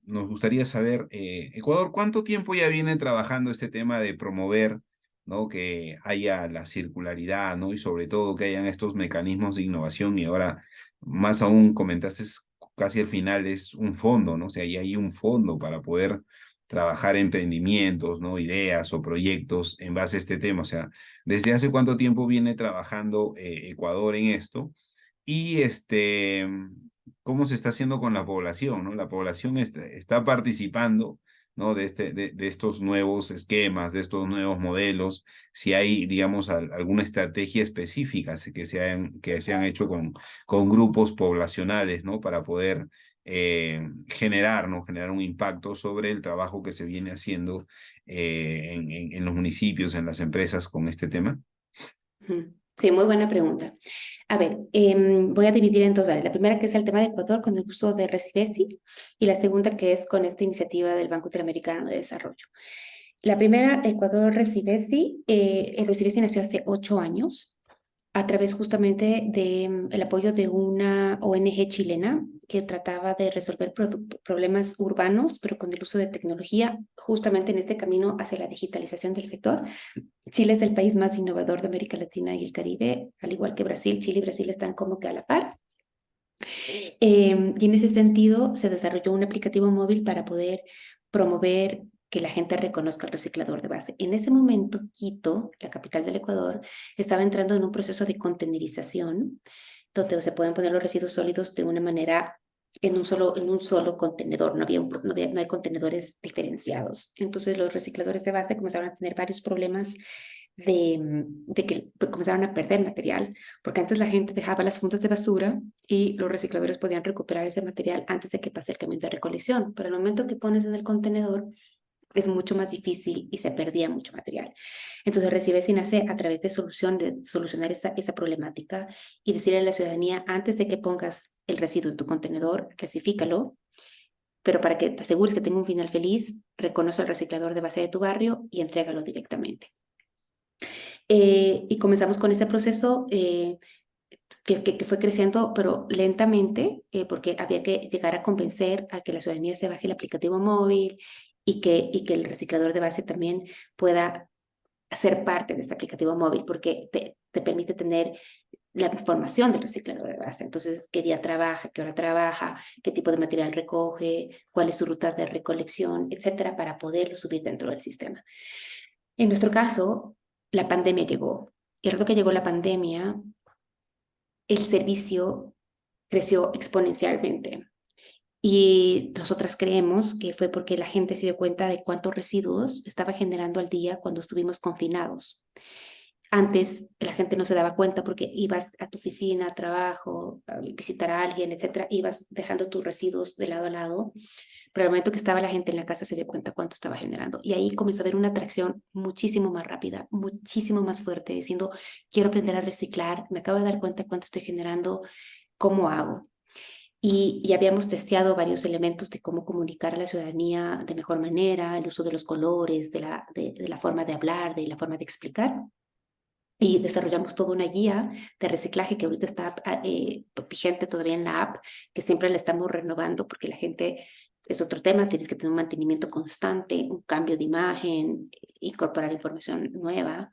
nos gustaría saber, Ecuador, ¿cuánto tiempo ya viene trabajando este tema de promover, ¿no? Que haya la circularidad, ¿no? Y sobre todo que hayan estos mecanismos de innovación y ahora, más aún, comentaste casi al final, es un fondo, ¿no? O sea, ya hay un fondo para poder trabajar emprendimientos, ¿no? Ideas o proyectos en base a este tema. O sea, ¿desde hace cuánto tiempo viene trabajando Ecuador en esto? Y cómo se está haciendo con la población, ¿no? La población está participando, ¿no? De estos nuevos esquemas, de estos nuevos modelos, si hay, digamos, alguna estrategia específica que se han hecho con grupos poblacionales, ¿no? Para poder generar, ¿no? Generar un impacto sobre el trabajo que se viene haciendo en los municipios, en las empresas con este tema. Sí, muy buena pregunta. A ver, voy a dividir en dos áreas. La primera que es el tema de Ecuador con el uso de Recivesi y la segunda que es con esta iniciativa del Banco Interamericano de Desarrollo. La primera, Ecuador Recivesi. El Recivesi nació hace 8 años a través justamente del apoyo de una ONG chilena que trataba de resolver problemas urbanos, pero con el uso de tecnología, justamente en este camino hacia la digitalización del sector. Chile es el país más innovador de América Latina y el Caribe, al igual que Brasil. Chile y Brasil están como que a la par. Y en ese sentido se desarrolló un aplicativo móvil para poder promover que la gente reconozca el reciclador de base. En ese momento, Quito, la capital del Ecuador, estaba entrando en un proceso de contenerización, donde se pueden poner los residuos sólidos de una manera en un solo contenedor. No hay contenedores diferenciados. Entonces los recicladores de base comenzaron a tener varios problemas de que comenzaron a perder material, porque antes la gente dejaba las fundas de basura y los recicladores podían recuperar ese material antes de que pase el camión de recolección. Pero al momento que pones en el contenedor, es mucho más difícil y se perdía mucho material. Entonces Recivesi nace a través de solucionar esa problemática y decirle a la ciudadanía, antes de que pongas el residuo en tu contenedor, clasifícalo, pero para que te asegures que tenga un final feliz, reconoce el reciclador de base de tu barrio y entrégalo directamente. Y comenzamos con ese proceso que fue creciendo, pero lentamente, porque había que llegar a convencer a que la ciudadanía se baje el aplicativo móvil y que el reciclador de base también pueda ser parte de este aplicativo móvil, porque te permite tener la información del reciclador de base. Entonces, qué día trabaja, qué hora trabaja, qué tipo de material recoge, cuál es su ruta de recolección, etcétera, para poderlo subir dentro del sistema. En nuestro caso, la pandemia llegó. Y el rato que llegó la pandemia, el servicio creció exponencialmente. Y nosotras creemos que fue porque la gente se dio cuenta de cuántos residuos estaba generando al día cuando estuvimos confinados. Antes la gente no se daba cuenta porque ibas a tu oficina, a trabajo, a visitar a alguien, etcétera, ibas dejando tus residuos de lado a lado. Pero al momento que estaba la gente en la casa se dio cuenta cuánto estaba generando. Y ahí comenzó a haber una atracción muchísimo más rápida, muchísimo más fuerte, diciendo, quiero aprender a reciclar, me acabo de dar cuenta cuánto estoy generando, ¿cómo hago? Y habíamos testeado varios elementos de cómo comunicar a la ciudadanía de mejor manera, el uso de los colores, de la forma de hablar, de la forma de explicar. Y desarrollamos toda una guía de reciclaje que ahorita está vigente todavía en la app, que siempre la estamos renovando porque la gente es otro tema, tienes que tener un mantenimiento constante, un cambio de imagen, incorporar información nueva,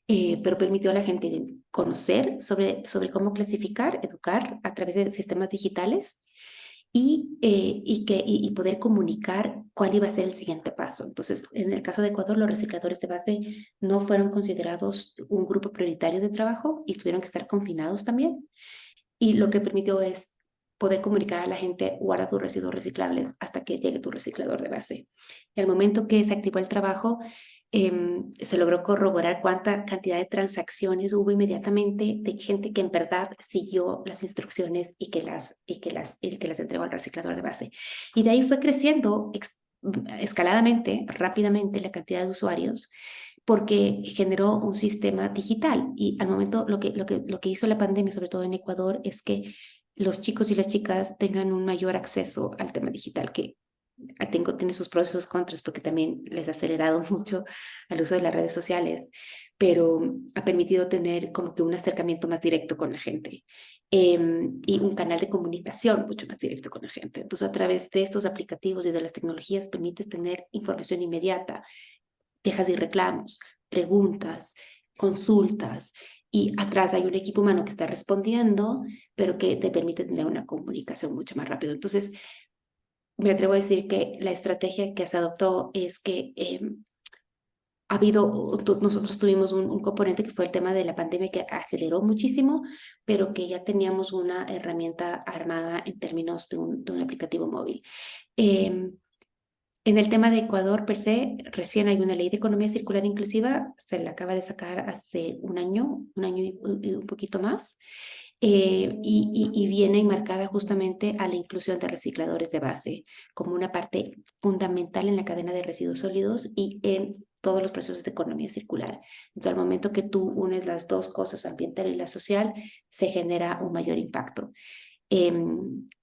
pero permitió a la gente conocer sobre cómo clasificar, educar a través de sistemas digitales y poder comunicar cuál iba a ser el siguiente paso. Entonces, en el caso de Ecuador, los recicladores de base no fueron considerados un grupo prioritario de trabajo y tuvieron que estar confinados también. Y lo que permitió es poder comunicar a la gente, guarda tus residuos reciclables hasta que llegue tu reciclador de base. Y al momento que se activó el trabajo, se logró corroborar cuánta cantidad de transacciones hubo inmediatamente de gente que en verdad siguió las instrucciones y que las entregó al reciclador de base. Y de ahí fue creciendo escaladamente, rápidamente, la cantidad de usuarios, porque generó un sistema digital. Y al momento lo que hizo la pandemia, sobre todo en Ecuador, es que los chicos y las chicas tengan un mayor acceso al tema digital, que tiene sus pros y sus contras, porque también les ha acelerado mucho al uso de las redes sociales, pero ha permitido tener como que un acercamiento más directo con la gente y un canal de comunicación mucho más directo con la gente. Entonces, a través de estos aplicativos y de las tecnologías, permites tener información inmediata, quejas y reclamos, preguntas, consultas, y atrás hay un equipo humano que está respondiendo, pero que te permite tener una comunicación mucho más rápido. Entonces, me atrevo a decir que la estrategia que se adoptó es que nosotros tuvimos un componente que fue el tema de la pandemia que aceleró muchísimo, pero que ya teníamos una herramienta armada en términos de un aplicativo móvil. En el tema de Ecuador per se, recién hay una ley de economía circular inclusiva, se la acaba de sacar hace un año y un poquito más. Y viene enmarcada justamente a la inclusión de recicladores de base como una parte fundamental en la cadena de residuos sólidos y en todos los procesos de economía circular. Entonces, al momento que tú unes las dos cosas, ambiental y la social, se genera un mayor impacto.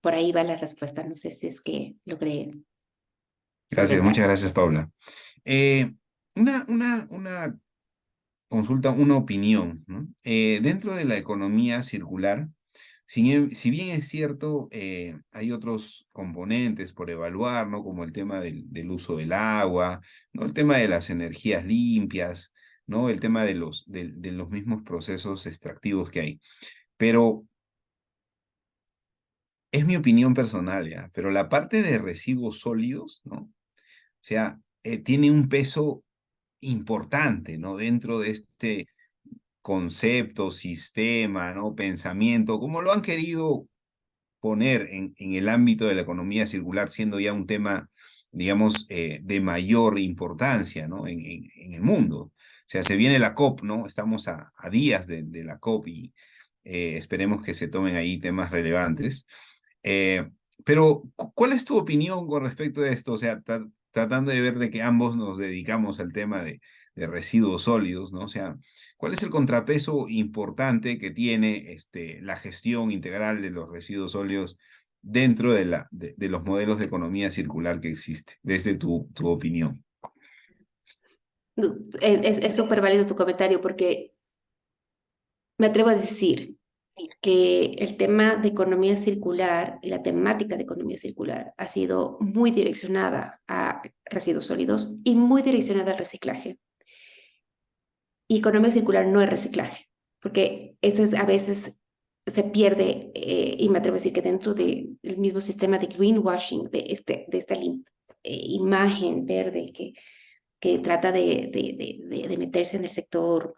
Por ahí va la respuesta. No sé si es que logré Gracias, solventar. muchas gracias, Paula. Una consulta, una opinión, ¿no? Dentro de la economía circular, si bien es cierto, hay otros componentes por evaluar, ¿no? Como el tema del uso del agua, ¿no? El tema de las energías limpias, ¿no? El tema de los mismos procesos extractivos que hay. Pero es mi opinión personal, ¿ya? Pero la parte de residuos sólidos, ¿no? O sea, tiene un peso importante, ¿no? Dentro de este concepto, sistema, ¿no? Pensamiento, como lo han querido poner en el ámbito de la economía circular, siendo ya un tema, digamos, de mayor importancia, ¿no? En el mundo. O sea, se viene la COP, ¿no? Estamos a días de la COP y esperemos que se tomen ahí temas relevantes. Pero, ¿cuál es tu opinión con respecto a esto? O sea, tratando de ver de que ambos nos dedicamos al tema de residuos sólidos, ¿no? O sea, ¿cuál es el contrapeso importante que tiene la gestión integral de los residuos sólidos dentro de los modelos de economía circular que existe, desde tu opinión? Es súper válido tu comentario porque me atrevo a decir que el tema de economía circular y la temática de economía circular ha sido muy direccionada a residuos sólidos y muy direccionada al reciclaje. Y economía circular no es reciclaje, porque eso es, a veces se pierde, y me atrevo a decir que dentro del mismo sistema de greenwashing, de esta imagen verde que trata de meterse en el sector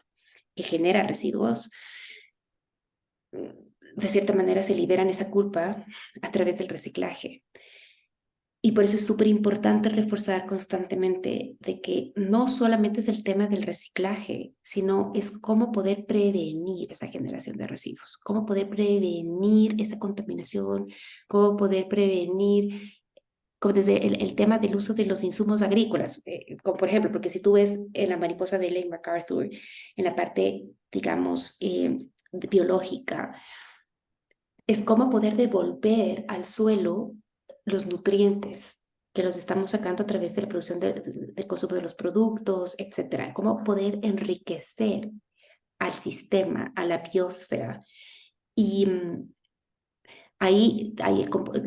que genera residuos, de cierta manera se liberan esa culpa a través del reciclaje. Y por eso es súper importante reforzar constantemente de que no solamente es el tema del reciclaje, sino es cómo poder prevenir esa generación de residuos, cómo poder prevenir esa contaminación, cómo poder prevenir, como desde el tema del uso de los insumos agrícolas, como por ejemplo, porque si tú ves en la mariposa de Ellen MacArthur, en la parte, digamos, biológica, es cómo poder devolver al suelo los nutrientes que los estamos sacando a través de la producción del consumo de los productos, etcétera. Cómo poder enriquecer al sistema, a la biosfera. Y ahí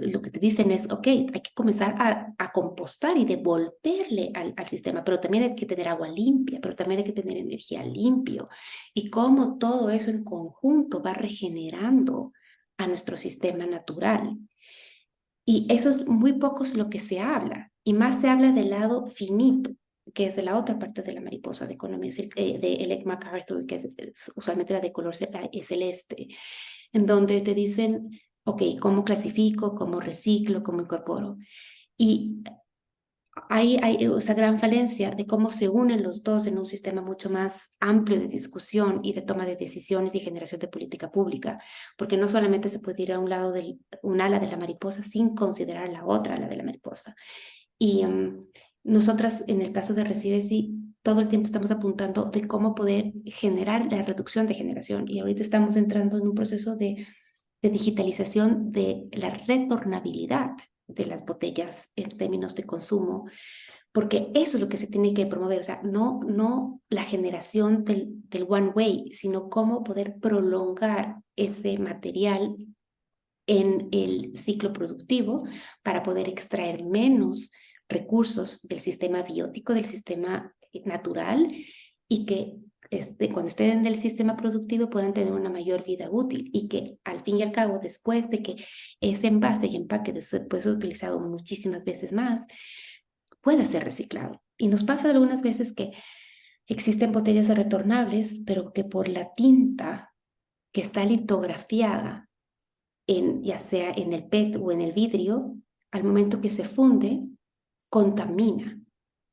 lo que te dicen es, ok, hay que comenzar a compostar y devolverle al sistema, pero también hay que tener agua limpia, pero también hay que tener energía limpia. Y cómo todo eso en conjunto va regenerando a nuestro sistema natural. Y eso es muy poco es lo que se habla, y más se habla del lado finito, que es de la otra parte de la mariposa de economía, de Ellen MacArthur, que es usualmente la de color celeste, en donde te dicen, ok, ¿cómo clasifico, cómo reciclo, cómo incorporo? Y hay esa gran falencia de cómo se unen los dos en un sistema mucho más amplio de discusión y de toma de decisiones y generación de política pública, porque no solamente se puede ir a un lado un ala de la mariposa sin considerar la otra ala de la mariposa. Y nosotras, en el caso de Recibe, todo el tiempo estamos apuntando de cómo poder generar la reducción de generación, y ahorita estamos entrando en un proceso de digitalización de la retornabilidad de las botellas en términos de consumo, porque eso es lo que se tiene que promover, o sea, no la generación del one way, sino cómo poder prolongar ese material en el ciclo productivo para poder extraer menos recursos del sistema biótico, del sistema natural, y que cuando estén en el sistema productivo puedan tener una mayor vida útil, y que al fin y al cabo, después de que ese envase y empaque después de utilizado muchísimas veces más, pueda ser reciclado. Y nos pasa algunas veces que existen botellas retornables, pero que por la tinta que está litografiada, ya sea en el PET o en el vidrio, al momento que se funde, contamina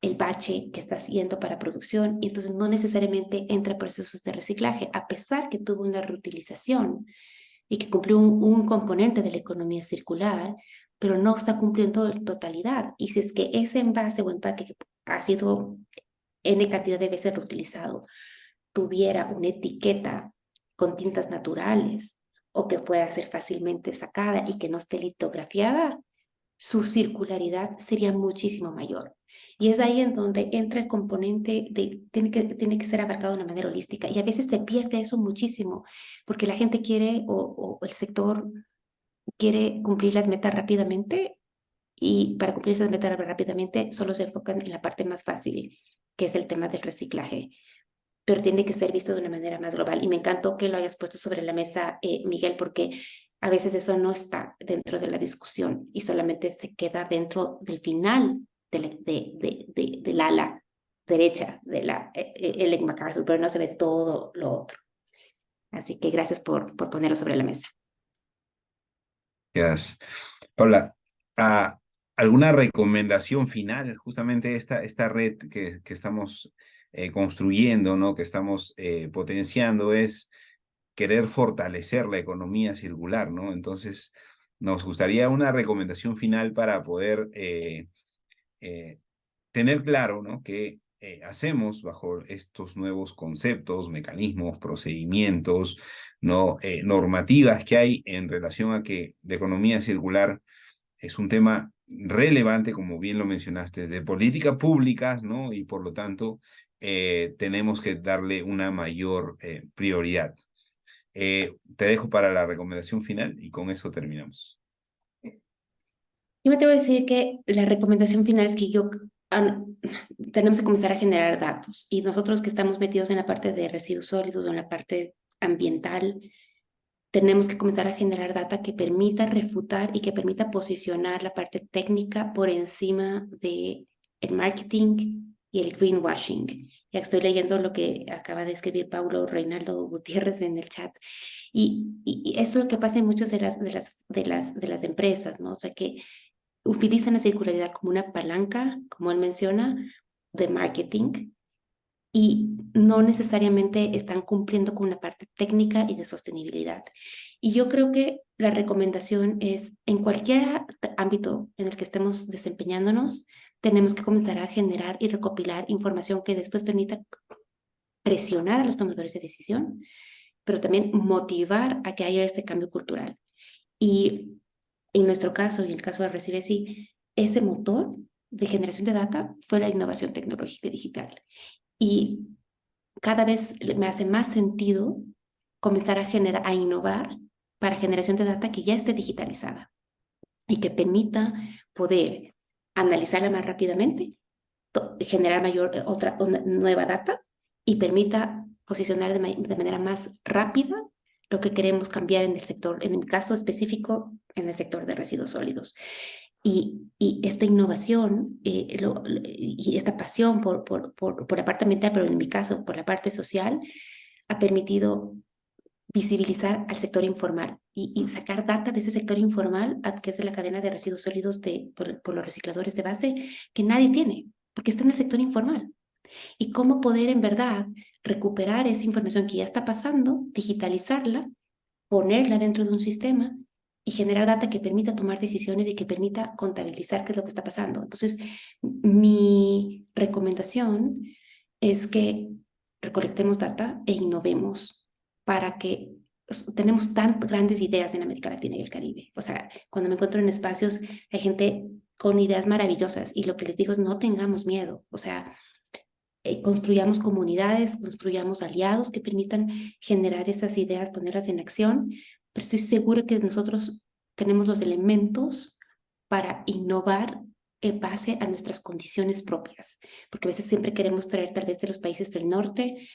el bache que está haciendo para producción, y entonces no necesariamente entra a procesos de reciclaje, a pesar que tuvo una reutilización y que cumplió un componente de la economía circular, pero no está cumpliendo en totalidad. Y si es que ese envase o empaque ha sido N cantidad de veces reutilizado tuviera una etiqueta con tintas naturales o que pueda ser fácilmente sacada y que no esté litografiada, su circularidad sería muchísimo mayor. Y es ahí en donde entra el componente tiene que ser abarcado de una manera holística. Y a veces se pierde eso muchísimo, porque la gente quiere o el sector quiere cumplir las metas rápidamente y para cumplir esas metas rápidamente solo se enfocan en la parte más fácil, que es el tema del reciclaje. Pero tiene que ser visto de una manera más global. Y me encantó que lo hayas puesto sobre la mesa, Miguel, porque a veces eso no está dentro de la discusión y solamente se queda dentro del final del ala derecha de la Ellen MacArthur, pero no se ve todo lo otro. Así que gracias por ponerlo sobre la mesa. Gracias. Paula, ¿alguna recomendación final? Justamente esta red que estamos construyendo, ¿no? Que estamos potenciando es querer fortalecer la economía circular, ¿no? Entonces, nos gustaría una recomendación final para poder tener claro, ¿no? Que hacemos bajo estos nuevos conceptos, mecanismos, procedimientos, ¿no? Normativas que hay en relación a que la economía circular es un tema relevante, como bien lo mencionaste, de políticas públicas, ¿no? Y por lo tanto, tenemos que darle una mayor prioridad. Te dejo para la recomendación final y con eso terminamos. Yo me atrevo a decir que la recomendación final es que tenemos que comenzar a generar datos y nosotros que estamos metidos en la parte de residuos sólidos o en la parte ambiental, tenemos que comenzar a generar data que permita refutar y que permita posicionar la parte técnica por encima del marketing y el greenwashing. Ya estoy leyendo lo que acaba de escribir Paulo Reinaldo Gutiérrez en el chat. Y eso es lo que pasa en muchas de las empresas, ¿no? O sea, que utilizan la circularidad como una palanca, como él menciona, de marketing y no necesariamente están cumpliendo con una parte técnica y de sostenibilidad. Y yo creo que la recomendación es, en cualquier ámbito en el que estemos desempeñándonos, tenemos que comenzar a generar y recopilar información que después permita presionar a los tomadores de decisión, pero también motivar a que haya este cambio cultural. Y en nuestro caso, y en el caso de Recibesi, ese motor de generación de data fue la innovación tecnológica y digital. Y cada vez me hace más sentido comenzar a innovar para generación de data que ya esté digitalizada y que permita poder analizarla más rápidamente, generar otra nueva data y permita posicionar de manera más rápida lo que queremos cambiar en el sector, en el caso específico, en el sector de residuos sólidos. Y esta innovación y esta pasión por la parte ambiental, pero en mi caso por la parte social, ha permitido visibilizar al sector informal y sacar data de ese sector informal, que es de la cadena de residuos sólidos por los recicladores de base, que nadie tiene, porque está en el sector informal. Y cómo poder en verdad recuperar esa información que ya está pasando, digitalizarla, ponerla dentro de un sistema y generar data que permita tomar decisiones y que permita contabilizar qué es lo que está pasando. Entonces, mi recomendación es que recolectemos data e innovemos para que tenemos tan grandes ideas en América Latina y el Caribe. O sea, cuando me encuentro en espacios, hay gente con ideas maravillosas y lo que les digo es no tengamos miedo. O sea, construyamos comunidades, construyamos aliados que permitan generar esas ideas, ponerlas en acción, pero estoy segura que nosotros tenemos los elementos para innovar en base a nuestras condiciones propias, porque a veces siempre queremos traer tal vez de los países del norte,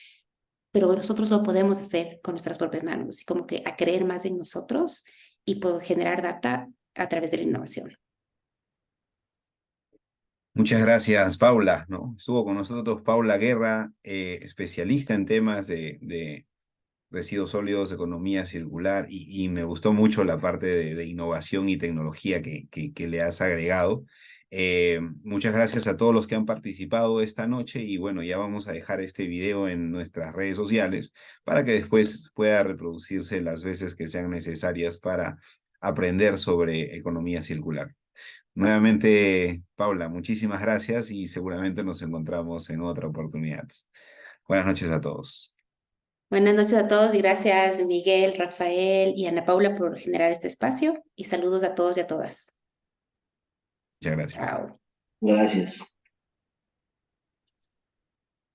pero nosotros lo podemos hacer con nuestras propias manos y como que a creer más en nosotros y poder generar data a través de la innovación. Muchas gracias, Paula, ¿no? Estuvo con nosotros Paula Guerra, especialista en temas de residuos sólidos, economía circular, y me gustó mucho la parte de innovación y tecnología que le has agregado. Muchas gracias a todos los que han participado esta noche y bueno, ya vamos a dejar este video en nuestras redes sociales para que después pueda reproducirse las veces que sean necesarias para aprender sobre economía circular. Nuevamente, Paula, muchísimas gracias y seguramente nos encontramos en otra oportunidad. Buenas noches a todos. Buenas noches a todos y gracias Miguel, Rafael y Ana Paula por generar este espacio y saludos a todos y a todas. Muchas gracias. Chao. Gracias.